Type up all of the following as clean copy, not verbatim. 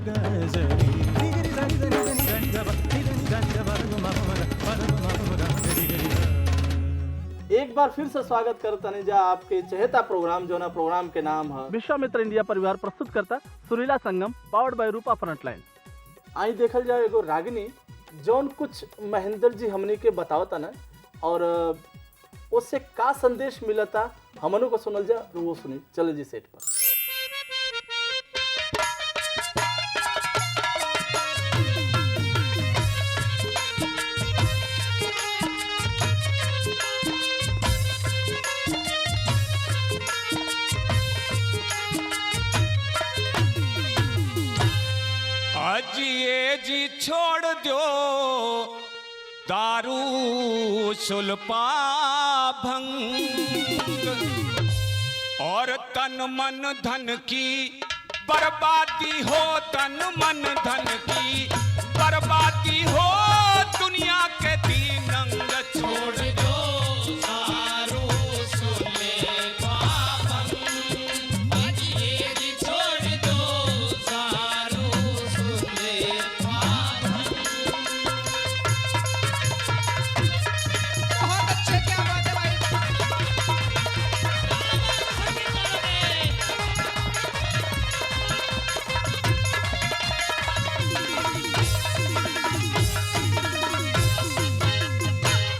एक बार फिर से स्वागत करता जा आपके चहेता प्रोग्राम जो ना प्रोग्राम के नाम है विश्वामित्र इंडिया परिवार प्रस्तुत करता सुरीला संगम पावर्ड बाय रूपा फ्रंटलाइन। आई देखल जाए एगो रागिनी जौन कुछ महेंद्र जी हमनी के बतावता ना और उससे का संदेश मिलता हमनों को सुनल जा वो सुनी चले जी सेट पर। अजिए जी छोड़ दो दारू सुल्पा भंग और तन मन धन की बर्बादी हो, तन मन धन की बर्बादी हो, दुनिया के दीनंग छोड़ दो दारू सुल्पा भंग। अजिए जी छोड़ दो दारू सुल्पा भंग। बहुत अच्छे, क्या बात है भाई।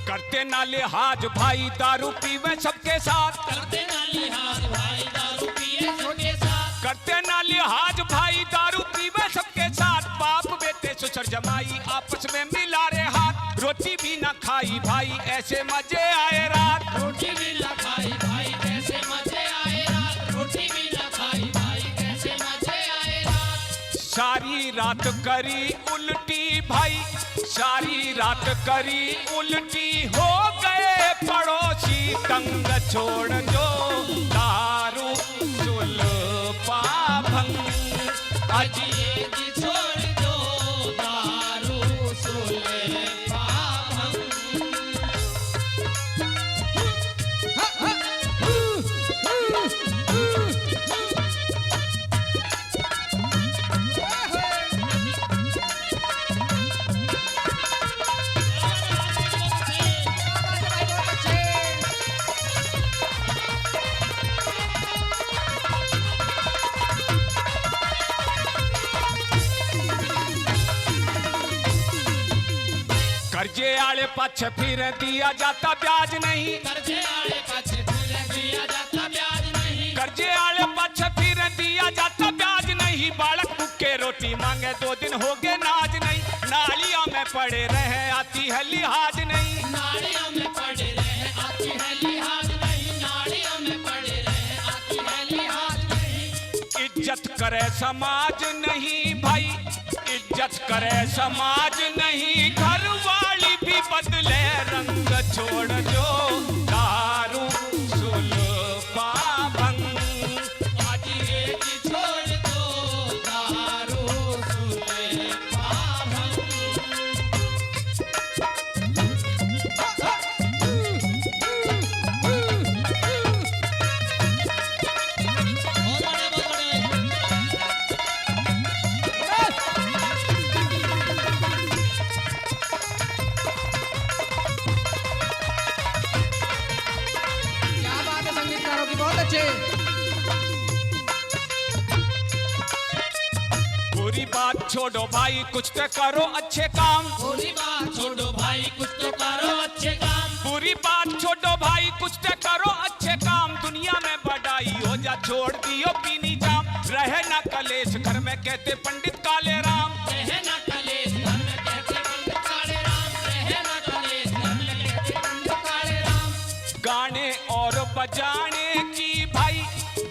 करते ना लिहाज भाई दारू पीवे सबके साथ, करते ना लिहाज भाई दारू पीवे सबके साथ, करते ना लिहाज भाई दारू पीवे सबके साथ। बाप बेटे ससुर जमाई आपस में मिला रे हाथ, रोटी भी ना खाई भाई ऐसे मजे आए रात, रोटी भी ना खाई भाई ऐसे मजे आए रात, रोटी भी ना खाई भाई ऐसे मजे आए रात। सारी रात करी उल्टी भाई, सारी रात करी उल्टी, हो गए पड़ोसी तंग छोड़ दो दारू सुल्पा भंग। अजिए जी छोड़ दो दारू सुल्पा भंग। कर्जे आले पाछे फिर दिया जाता ब्याज नहीं, कर्जे आले पाछे फिर दिया जाता ब्याज नहीं, कर्जे आले पाछे फिर दिया जाता ब्याज नहीं। बालक भूखे रोटी मांगे 2 दिन हो गए नाज नहीं, नालियों में पड़े रहे आती है लिहाज नहीं, नालियों में पड़े रहे आती है लिहाज नहीं, नालियों में पड़े रहे आती है लिहाज नहीं। इज्जत करे समाज नहीं भाई, इज्जत करे समाज नहीं, घर वाली भी बदले रंग छोड़ दो दारू सुल्पा भंग। अजिए जी छोड़ दो दारू सुल्पा भंग। बहुत अच्छे। बुरी बात छोड़ो भाई कुछ तो करो अच्छे काम, बुरी बात छोड़ो भाई कुछ तो करो अच्छे काम, बुरी बात छोड़ो भाई कुछ तो करो अच्छे काम। दुनिया में बढ़ाई हो जा छोड़ दियो पीनी जाम, रहे ना कलेश घर में कहते पंडित काले राम, रहे ना कलेश घर में कहते पंडित काले राम, रहे ना कलेश घर में कहते पंडित काले राम। गाने और बजाने की भाई,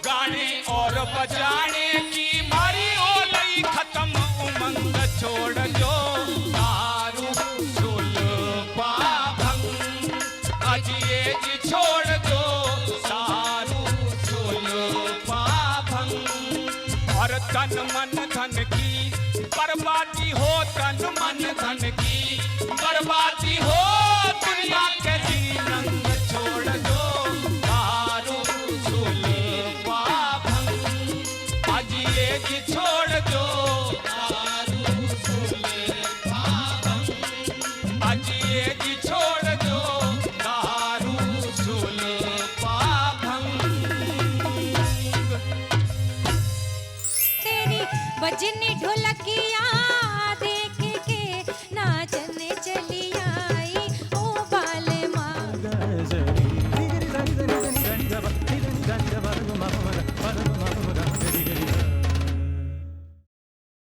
गाने और बजाने की मारी ओलई खत्म उमंग छोड़ दो दारू सुल्पा भंग। अजिए जी छोड़ दो दारू सुल्पा भंग। और तन मन धन की बर्बादी हो, तन मन धन की बर्बादी हो, दुनिया के दीनंग छोड़ दो दारू सुल्पा भंग। अजिए जी छोड़ दो बजनी ढोलकिया